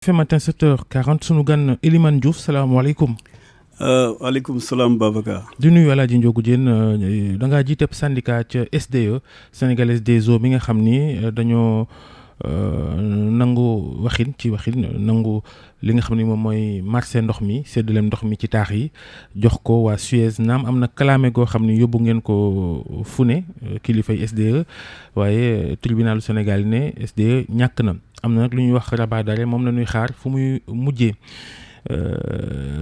RFM matin 7h40 sunu gan Elimane Diouf salaamaaleykum. waaleykum salaam Babacar. di nuyu El Hadj Ndiogou Diène da ngaa jiite syndicat ca SDE Sénégalaise des eaux bi nga xam ni dañoo nangu waxin nangu li nga xam ni moom mooy marché ndox mi séddaleem ndox mi ci taax yi jox ko waa Suez naam am na kalaame goo xam ni yóbbu ngeen ko fu ne kilifay SDE waaye tribunalu Sénégal ne SDE ñàkk na am na nag lu ñuy wax rabat d'arrêt moom la ñuy xaar fu muy mujjee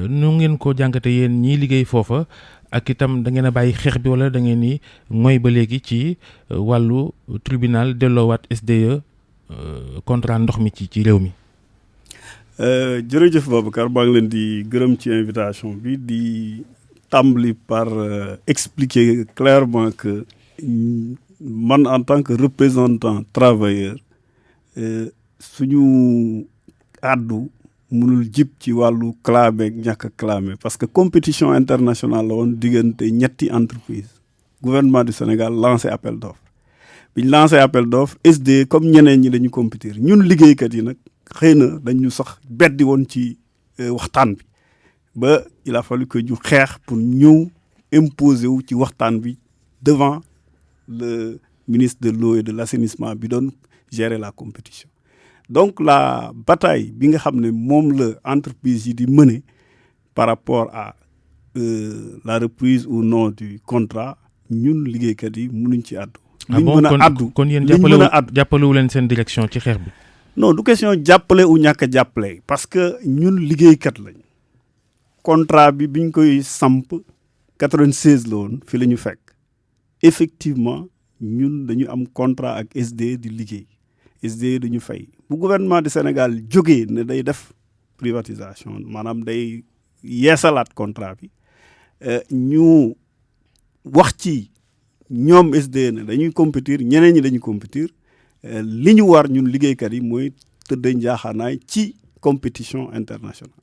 nu ngeen ko jàngate yéen ñiy liggéey foofa ak itam da ngeen a bàyyi xeex bi wala da ngeen ni ngoy ba léegi ci wàllu tribunal delloowaat SDE contrat ndox mi ci réew mi. jërëjëf Babacar maa ngi leen di gërëm ci invitation bi di tàmbali par expliquer clairement que man en tant que représentant travailleur suñu àddu mënul jib ci wàllu clamé ak ñàkk a clamé parce que compétition internationale la woon diggante ñetti entreprise gouvernement du Sénégal lancé appel d'offre bi ñu lancé appel d'offre SDE comme ñeneen ñi dañu compétir ñun liggéeykat yi nag xëy na dañu sax beddi woon ci waxtaan bi ba il a fallu que ñu xeex pour ñëw imposer wu ci waxtaan bi devant le ministre de l'eau et de l'assainissement bi doon gérer la compétition. Donc la bataille bi nga xam ne moom la entreprise yi di mener par rapport à la reprise ou non du contrat ñun liggéeykat yi mënuñ ci àddu. liñ mën a àddu kon yéen jàppalewu leen seen direction ci xeex bi. non du question jàppale ou ñàkk a jàppale parce que ñun liggéeykat lañ contrat bi biñ koy samp 96 la woon fi la ñu fekk effectivement ñun dañu am contrat ak SDE di liggéey. SDE dañu fay bu gouvernement du Sénégal jógee ne day def privatisation maanaam day yeesalaat contrat bi ñu wax ci ñoom SDE ne dañuy compétir ñeneen ñi dañuy compétir li ñu war ñun liggéeykat yi mooy tëddee njaaxaanaay ci compétition internationale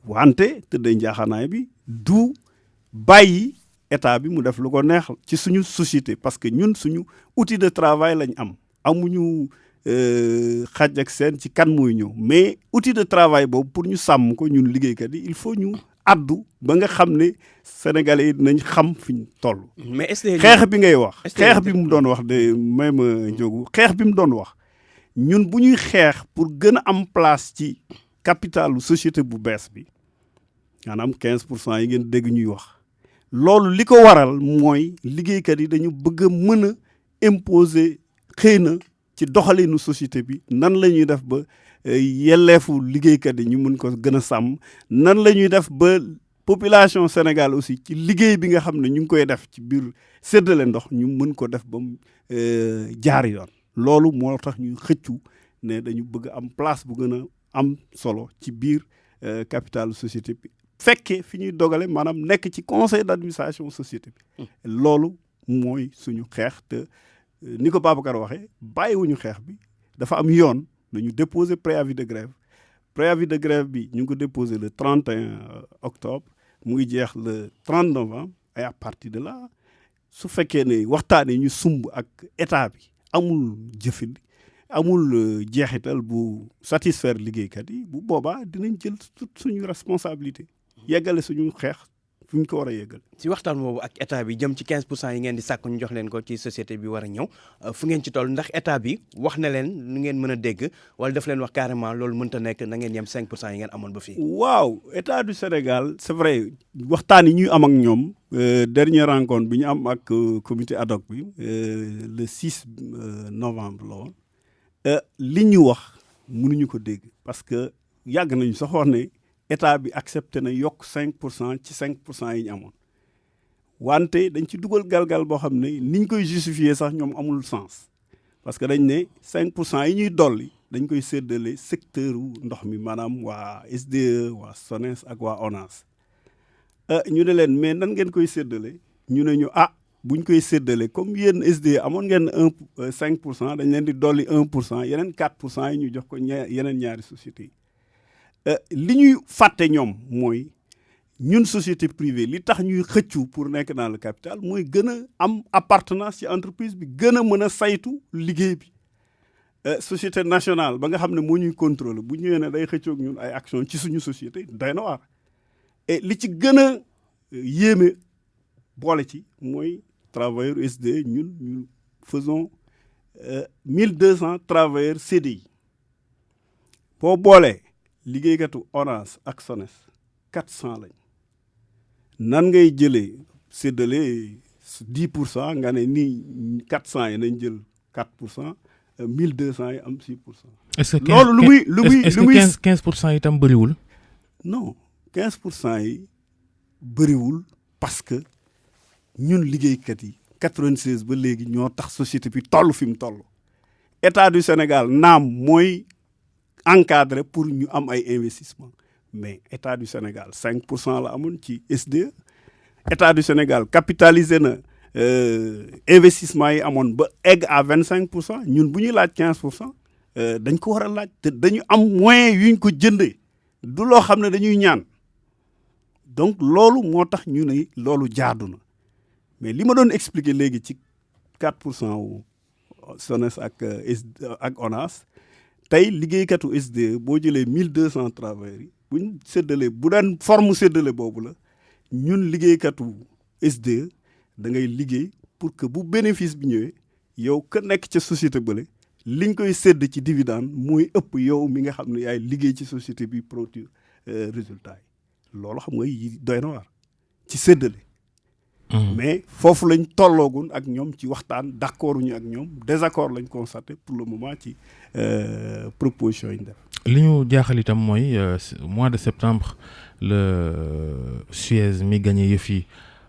wante tëddee njaaxaanaay bi du bàyyi état bi mu def lu ko neex ci suñu société parce que ñun suñu outil de travail lañ am amuñu xaj ak seen ci kan mooy ñëw mais outil de travail boobu pour ñu sàmm ko ñun liggéeykat yi il faut ñu addu ba nga xam ne sénégalais yi dinañ xam fi ñu toll. mais xeex bi ngay wax. xeex bi mu doon wax de même Ndiogou xeex bi mu doon wax ñun bu ñuy xeex pour gën a am place ci capitalu société bu bees bi maanaam 15% yi ngeen dégg ñuy wax loolu li ko waral mooy liggéeykat yi dañu bëgg a mën a imposer xëy na. ci doxalinu société bi nan la ñuy def ba yelleefu liggéeykat yi ñu mën ko gën a sàmm nan la ñuy def ba population Sénégal aussi ci liggéey bi nga xam ne ñu ngi koy def ci biir séddale ndox ñu mën ko def ba mu jaar yoon. loolu moo tax ñu xëccu ne dañu bëgg am place bu gën a am solo ci biir capitalu société bi fekkee fi ñuy dogale maanaam nekk ci conseil d'administration société bi. loolu mooy suñu xeex te. ni ko Babacar waxee bàyyiwuñu xeex bi dafa am yoon dañu déposer préavis de grève bi ñu ngi ko déposer le 31 octobre mu ngi jeex le 30 novembre et à partir de là su fekkee ne waxtaan yi ñu sumb ak état bi amul jëfin amul jeexital bu satisfaire liggéeykat yi bu boobaa dinañ jël suñu responsabilité yeggale suñu xeex fu ñu ko war a yeggal. ci waxtaan boobu ak état bi jëm ci 15% yi ngeen di sàkk ñu jox leen ko ci société bi war a ñëw fu ngeen ci toll ndax état bi wax na leen nu ngeen mën a dégg wala daf leen wax carrément loolu mënta nekk na ngeen yem 5% yi ngeen amoon ba fii. waaw état du Sénégal c'est vrai waxtaan yi ñuy am ak ñoom dernière rencontre bi ñu am ak comité ad hoc bi le 6 novembre la woon li ñu wax mënuñu ko dégg parce que yàgg nañu sax wax ne. état bi accepté na yokk 5% ci 5% yi ñu amoon wante dañ ci dugal galgal boo xam ne niñ koy justifier sax ñoom amul sens parce que dañ ne 5% yi ñuy dolli dañ koy séddale secteur ndox mi maanaam waa SDE waa SONES ak waa ONAS ñu ne leen mais nan ngeen koy séddale ñu ne ñu buñ koy séddale comme yéen SDE amoon ngeen 5% dañ leen di dolli 1% yeneen 4% yi ñu jox ko yeneen ñaari sociétés yi. li ñuy fàtte ñoom mooy ñun société privée li tax ñuy xëccu pour nekk dans le capital mooy gën a am appartenance ci entreprise bi gën a mën a saytu liggéey bi société nationale ba nga xam ne moo ñuy contrôler bu ñëwee ne day xëccoog ñun ay action ci suñu société doy na waar et li ci gën a yéeme boole ci mooy travailleurs SDE ñu faisons 1200 travailleurs CDI boo boolee liggéeykatu Orange ak SONES 400 lañ nan ngay jëlee séddale 10% nga ne nii 400 yi nañ jël 4%. 1200 yi am 6%. est-ce que loolu lu muy 15% itam bëriwul. non 15% yi bëriwul parce que ñun liggéeykat yi 96 ba léegi ñoo tax société bi toll fi mu toll. État du Sénégal naam mooy encadré pour ñu am ay investissement mais État du Sénégal 5% la amoon ci SDE. État du Sénégal capitalisé na. Investissement yi amoon ba egg à 25% ñun bu ñuy laaj 15% dañ ko war a laaj te dañu am moyen yuñ ko jëndee du loo xam ne dañuy ñaan donc loolu moo tax ñu ne loolu jaadu na mais li ma doon expliquer léegi ci 4% wu SONES ak ONAS tey liggéeykatu SDE boo jëlee 1200 travailleurs yi buñ séddalee bu daan forme séddale boobu la ñun liggéeykatu SDE da ngay liggéey pour que bu bénéfice bi ñëwee yow ka nekk ca société bële liñ koy sédd ci dividende mooy ëpp yow mi nga xam ne yaay liggéey ci société bi produire résultat yi loolu xam nga yi doy na waar ci séddale. mais foofu lañ tolloogun ak ñoom ci waxtaan d'accord ñu ak ñoom désaccord lañ constaté pour le moment ci proposition yi ñu def. li ñu jaaxal itam mooy mois de septembre le Suez mi gagné yëf yi.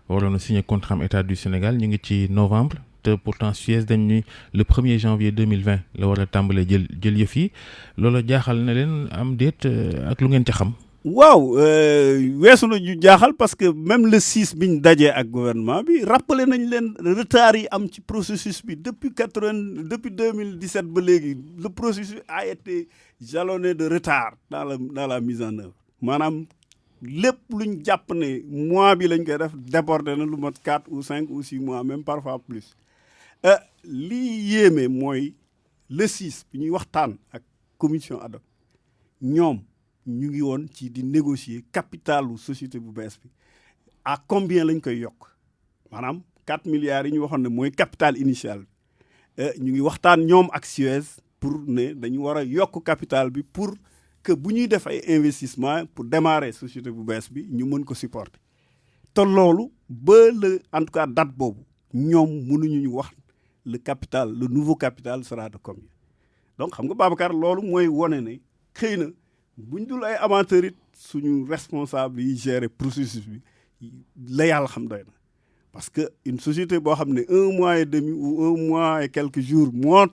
waroon na signé contrat am État du Sénégal ñu ngi ci novembre te pourtant Suez dañ ni le 1er janvier 2020 la war a tàmbalee jël yëf yi loolu jaaxal na leen am déet ak lu ngeen ca xam. waaw weesu na ñu jaaxal parce que même le 6 bi ñu dajee ak gouvernement bi rappelé nañ leen retard yi am ci processus bi depuis 2017 ba léegi le processus a été jalonné de retard dans la mise en œuvre maanaam. lépp luñ jàpp ne mois bi lañ koy def débordé na lu mat 4 ou 5 ou 6 mois même parfois plus lii yéeme mooy le 6 bi ñuy waxtaan ak commission ad hoc ñoom ñu ngi woon ci di négocier capitalu société bu bees bi à combien lañ koy yokk maanaam 4 milliards yi ñu waxoon ne mooy capital initial bi ñu ngi waxtaan ñoom ak Suez pour ne dañu war a yokk capital bi pour que bu ñuy def ay investissement pour démarrer société bu bees bi ñu mën ko supporter te loolu ba en tout cas date boobu ñoom mënuñu ñu wax le nouveau capital sera de combien donc xam nga Babacar loolu mooy wone ne xëy na buñ dul ay amateurs it suñu responsable yi gérer processus bi la yàlla xam doy na parce que une société boo xam ne 1 mois et demi ou 1 mois et quelques jours moo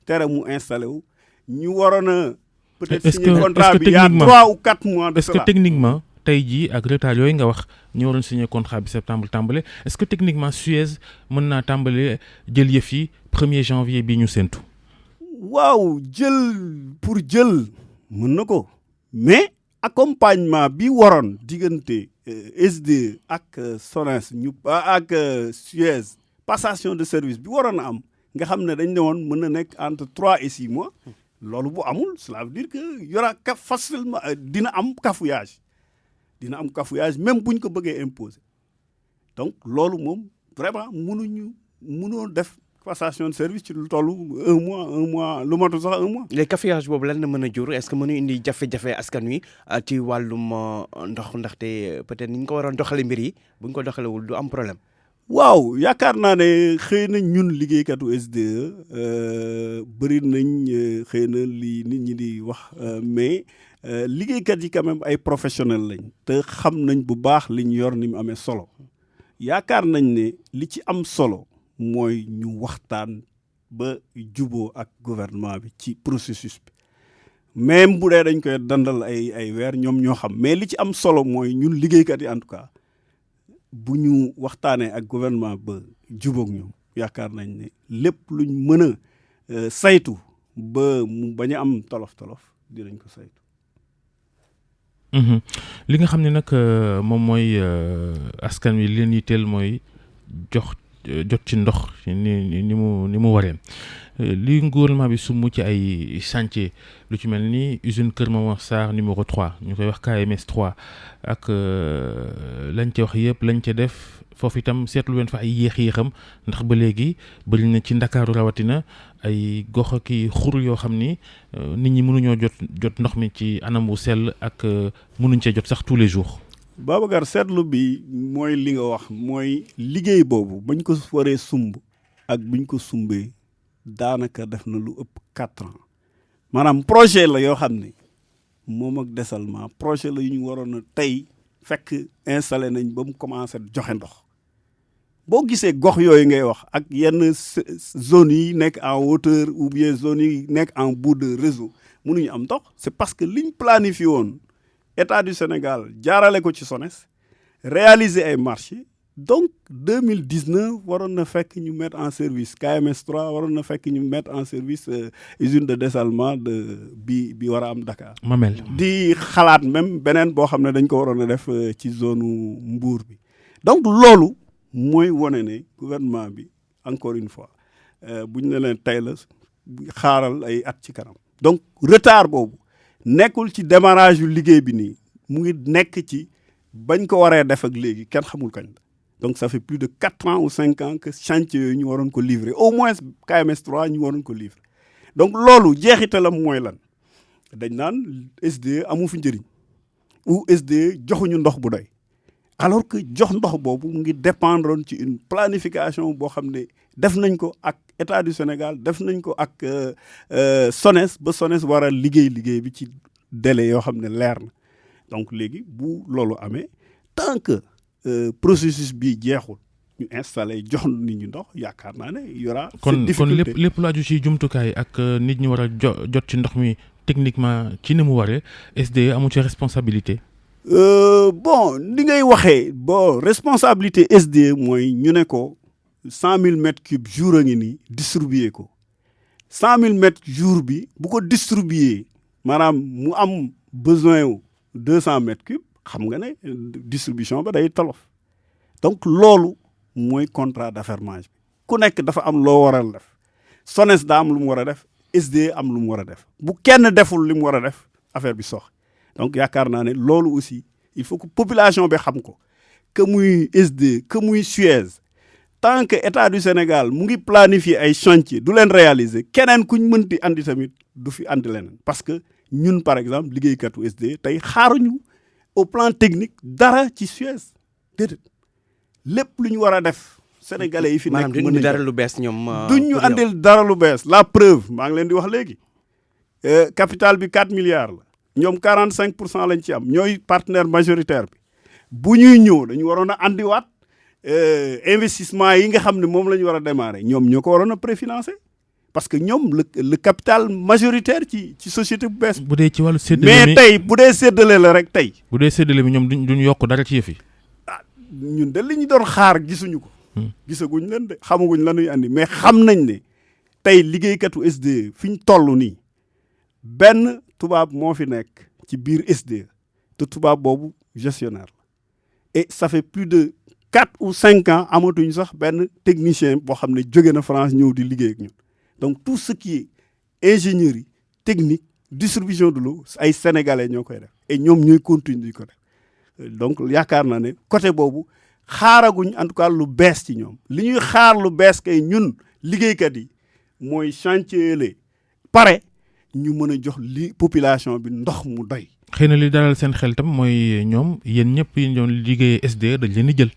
tere mu installé wu ñu waroon a peut-être signer contrat bi il y a 3 ou 4 mois de cela. Est-ce que techniquement tey jii ak retard yooyu nga wax ñu waroon signer contrat bi septembre tàmbale est-ce que techniquement Suez mën naa tàmbale jël yëf yi 1er janvier bi ñu séntu. waaw pour jël mën na ko mais accompagnement bi waroon diggante SDE ak SONES ak Suez passation de service bi waroon a am nga xam ne dañ ne woon mën na nekk entre 3 et 6 mois. loolu bu amul cela veut dire que y aura facilement dina am cafouillage même buñ ko bëggee imposer donc loolu moom vraiment mënoo def passation de service ci lu toll 1 mois lu matul sax 1 mois. les cafouillage boobu lan la mën a jur est-ce que mënu indi jafe-jafe askan wi ci wàllum ndox ndaxte peut-être ni ñu ko waroon doxale mbir yi bu ñu ko doxalewul du am problème. waaw yaakaar naa ne xëy na ñun liggéeykatu SDE bëri nañ xëy na li nit ñi di wax mais liggéeykat yi quand même ay professionnels lañ te xam nañ bu baax li ñu yor ni mu amee solo yaakaar nañ ne li ci am solo mooy ñu waxtaan ba juboo ak gouvernement bi ci processus bi même bu dee dañ koy dandal ay weer ñoom ñoo xam mais li ci am solo mooy ñun liggéeykat yi en tout cas bu ñu waxtaanee ak gouvernement ba jubóog ñoom yaakaar nañ ne lépp luñ mën a saytu ba mu bañ a am tolof-tolof dinañ ko saytu. li nga xam ne nag moom mooy askan wi leen yitteel mooy jot ci ndox ni mu waree li gouvernement bi sumb ci ay chantier lu ci mel ni usine Kër Momar Sarr numéro 3 ñu koy wax KMS 3 ak lañ ca wax yëpp lañ ca def foofu itam seetlu leen fa ay yéex-yéexam ndax ba léegi bëri na ci Ndakaaru rawatina ay gox ak i xur yoo xam ni nit ñi mënuñoo jot ndox mi ci anam wu sell ak mënuñ cee jot sax tous les jours. Babacar seetlu bi mooy li nga wax mooy liggéey boobu bañ ko waree sumb ak biñ ko sumbee daanaka def na lu ëpp 4 ans maanaam projet la yoo xam ne moom ak dessalement projet la yu ñu waroon a tey fekk installé nañ ba mu commencé joxe ndox boo gisee gox yooyu ngay wax ak yenn zones yi nekk en hauteur ou bien zones yi nekk en bout de réseau mënuñu am ndox c'est parce que liñ planifié woon État du Sénégal jaarale ko ci SONES réaliser ay marché donc 2019 waroon na fekk ñu mettre en service KMS 3 waroon na fekk ñu mettre en service usine de dessalement bi war a am Dakar. Mamel di xalaat même beneen boo xam ne dañ ko waroon a def ci zone Mbour bi donc loolu mooy wane ne gouvernement bi encore une fois bu ñu ne leen tey la xaaral ay at ci kanam donc retard boobu nekkul ci démarrage yu liggéey bi nii mu ngi nekk ci bañ ko waree def ak léegi kenn xamul kañ la. Donc, ça fait plus de 4 ans ou 5 ans que chantier nous avons livré. Au moins, KMS 3, nous avons livré. Donc, lolo, jeexitalam mooy lan dañ naan SDE amu fi njëriñ ou SDE joxuñu ndox bu doy alors que jox ndox boobu mu ngi dépendre ci une planification boo xam ne def nañ ko ak État du Sénégal def nañ ko ak SONES ba SONES war a liggéey bi ci délai yoo xam ne leer na donc léegi bu loolu amee tant que processus bi jeexul ñu installé jox nit ñi ndox yaakaar naa ne y aura cette difficulté kon lépp lu aju ci jumtukaay ak nit ñi war a jot ci ndox mi techniquement ci ni mu waree SDE amu ci responsabilité. Bon li ngay waxee bon responsabilité SDE mooy ñu ne ko 100 000 mètres cubes jour a ngi nii distribuer ko 100 000 mètres jour bi bu ko distribuer maanaam mu am besoin wu 200 mètres cubes. xam nga ne distribution ba day tolof donc loolu mooy contrat d'affermage bi ku nekk dafa am loo waral def SONES daa am lu mu war a def SDE am lu mu war a def bu kenn deful li mu war a def affaire bi sox donc yaakaar naa ne loolu aussi il faut que population bi xam ko que muy SDE que muy Suez tant que État du Sénégal mu ngi planifier ay chantier du leen réaliser keneen kuñ mënti andi tamit du fi andi leneen parce que ñun par exemple liggéeykatu SDE tey xaaruñu au plan technique dara ci Suez déedéet lépp lu ñu war a def sénégalais yi fi nekk maanaam duñu dara lu bees ñoom duñ ñu andil dara lu bees la preuve maa ngi leen di wax léegi capital bi 4 milliards la ñoom 45% lañ ci am ñooy partenaire majoritaire bi bu ñuy ñëw dañu waroon a andiwaat investissement yi nga xam ne moom la ñu war a démarrer ñoom ñoo ko waroon a préfinancer parce que ñoom le capital majoritaire ci société bu bees. bu dee ci wàllu séddale mais tey bu dee séddale la rek tey. bu dee séddale bi ñoom duñ yokk dara ci yëf yi. ah ñun de li ñu doon xaar gisuñu ko. gisaguñ leen de xamaguñ la ñuy andi mais xam nañ ne tey liggéeykatu SDE fi ñu toll nii benn tubaab moo fi nekk ci biir SDE te tubaab boobu gestionnaire la et ça fait plus de 4 ou 5 ans amatuñ sax benn technicien boo xam ne jóge na France ñëw di liggéey ak ñun. Donc, tout ce qui est ingénierie, technique, distribution de l'eau, ay sénégalais ñoo koy def et ñoom ñooy continuer di ko def donc yaakaar naa ne côté boobu xaaraguñ en tout cas lu bees ci ñoom li ñuy xaar lu bees kay ñun liggéeykat yi mooy chantier le pare ñu mën a jox li population bi ndox mu doy. xëy na li dalal seen xel tam mooy ñoom yéen ñëpp yi doon liggéeyee SDE dañ leen di jël.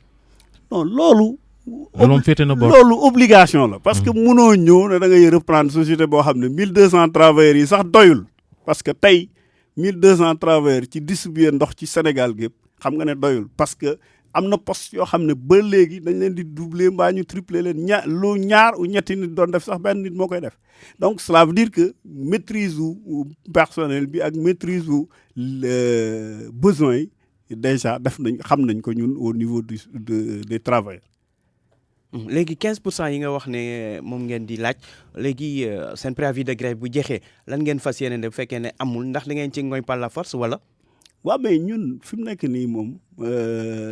non loolu. loolu obligation la parce que mënoo ñëw ne da ngay reprendre société boo xam ne 1200 travailleurs yi sax doyul parce que tey 1200 travailleurs ci distribuer ndox ci Sénégal gépp xam nga ne doyul parce que am na poste yoo xam ne ba léegi dañ leen di doubler mbaa ñu tripler leen ñaar ou ñetti nit doon def sax benn nit moo koy def donc cela veut dire que maîtrise u personnel bi ak maîtrise u besoins yi déjà def nañ xam nañ ko ñun au niveau des travailleurs. léegi 15% yi nga wax ne moom ngeen di laaj léegi seen préavis de grève bu jeexee lan ngeen fas yéene bu fekkee ne amul ndax da ngeen ci ngoy par la force wala. waaw mais ñun fi mu nekk nii moom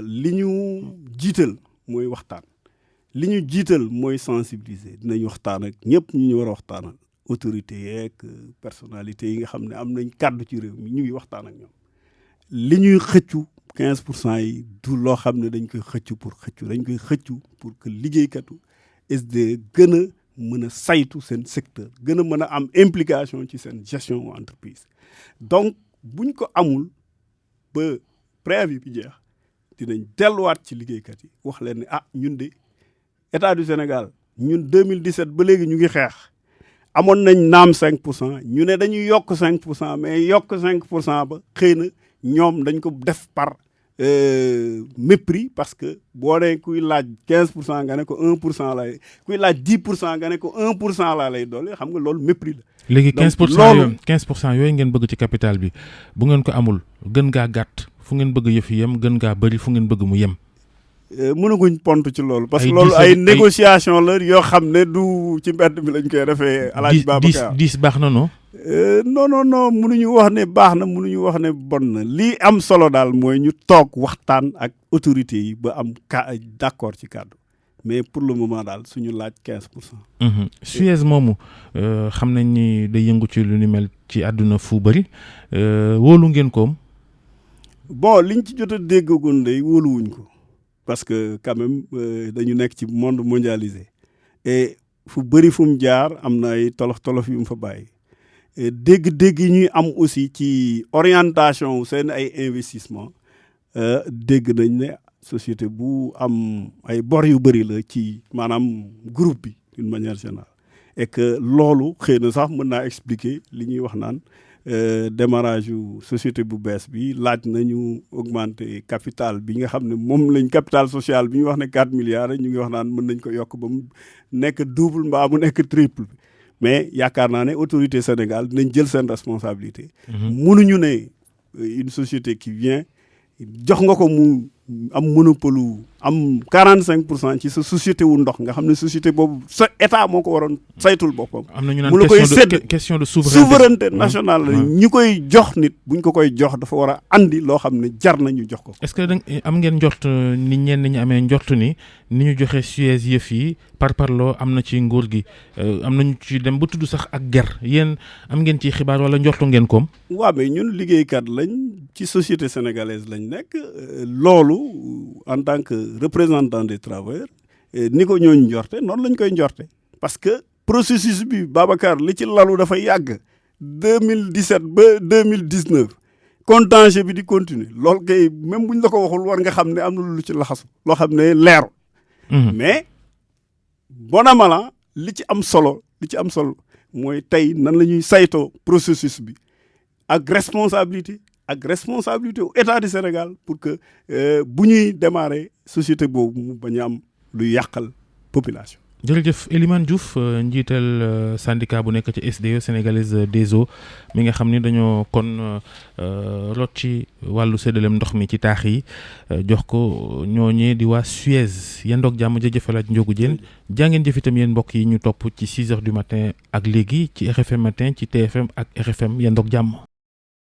li ñu jiital mooy waxtaan li ñu jiital mooy sensibiliser dinañ waxtaan ak ñëpp ñu war a waxtaanal autorités yeeg personnalités yi nga xam ne am nañ kàddu ci réew mi ñu ngi waxtaan ak ñoom li ñuy xëccu 15% yi du loo xam ne dañ koy xëccu dañ koy xëccu pour que liggéeykatu SDE gën a mën a saytu seen secteur gën a mën a am implication ci seen gestion entreprise donc buñ ko amul ba préavis bi jeex dinañ delluwaat ci liggéeykat yi wax leen ne ñun de état du Sénégal ñun 2017 ba léegi ñu ngi xeex amoon nañ naam 5% ñu ne dañuy yokk 5% mais yokk 5% ba xëy na ñoom dañ ko def par mépris parce que boo dee kuy laaj 15% nga ne ko 1% lay kuy laaj 10% nga ne ko 1% laa lay doole xam nga loolu mépris la. léegi 15% yooyu ngeen bëgg ci capital bi bu ngeen ko amul gën gaa gàtt fu ngeen bëgg yëf yi yem gën gaa bëri fu ngeen bëgg mu yem. mënaguñ pont ci loolu. parce que loolu ay négociation la yoo xam ne du ci mbedd mi lañ koy defee. Alaaji Babacar 10 baax na non. non mënuñu wax ne baax na mënuñu wax ne bon na lii am solo daal mooy ñu toog waxtaan ak autorités yi ba am d'accord ci kàddu mais pour le moment daal suñu laaj 15%. Suez moomu xam nañ ni day yëngu ci lu ni mel ci àdduna fu bëri wóolu ngeen koom. bon liñ ci jot a déggagun day wóoluwuñ ko parce que quand même dañu nekk ci monde mondialisé et fu bëri fu mu jaar am na ay tolof yu mu fa bàyyi. dégg-dégg yi ñuy am aussi ci orientation seen ay investissement dégg nañ ne société bu am ay bor yu bëri la ci maanaam groupe bi d'une manière générale et que loolu xëy na sax mën naa expliquer li ñuy wax naan démarrage yu société bu bees bi laaj nañu augmenter capital bi nga xam ne moom lañ capital social bi ñu wax ne 4 milliards ñu ngi wax naan mën nañ ko yokk ba mu nekk double mbaa mu nekk triple bi mais yaakaar naa ne autorité Sénégal dinañ jël seen responsabilité. mënuñu ne une société qui vient jox nga ko mu am monopole am 45% ci sa société wu ndox nga xam ne société boobu sa état moo ko waroon saytul boppam. am na ñu naan question de souveraineté nationale la ñi koy jox nit buñ ko koy jox dafa war a andi loo xam ne jar na ñu jox ko. est-ce que am ngeen njort ni ñenn ñi amee njort ni ñu joxe Suez yëf yi parparloo am na ci nguur gi am nañu ci dem ba tudd sax ak ger yéen am ngeen ci xibaar wala njortu ngeen koom. waaw mais ñun liggéeykat lañ ci société sénégalaise lañ nekk loolu en tant que représentant des travailleurs ni ko ñooñu njorte noonu lañ koy njorte parce que processus bi Babacar li ci lalu dafa yàgg 2017 ba 2019 contentieux bi di continuer loolu kay même buñ la ko waxul war nga xam ne am na lu ci laxasu loo xam ne leeru mais bon amala li ci am solo mooy tey nan la ñuy saytoo processus bi ak responsabilité au état du Sénégal pour que bu ñuy démarrer société boobu mu bañ a am luy yàqal population. jërëjëf Elimane Diouf njiital syndicat bu nekk ci SDE sénégalaise des eaux mi nga xam ni dañoo kon rot ci wàllu séddaleem ndox mi ci taax yi jox ko ñooñee di waa Suez yendoog jàmm jëjëfalaat Ndiogou Diène jàngeen jëf itam yéen mbokk yi ñu topp ci 6h du matin ak léegi ci RFM matin ci TFM ak RFM yendoog jàmm.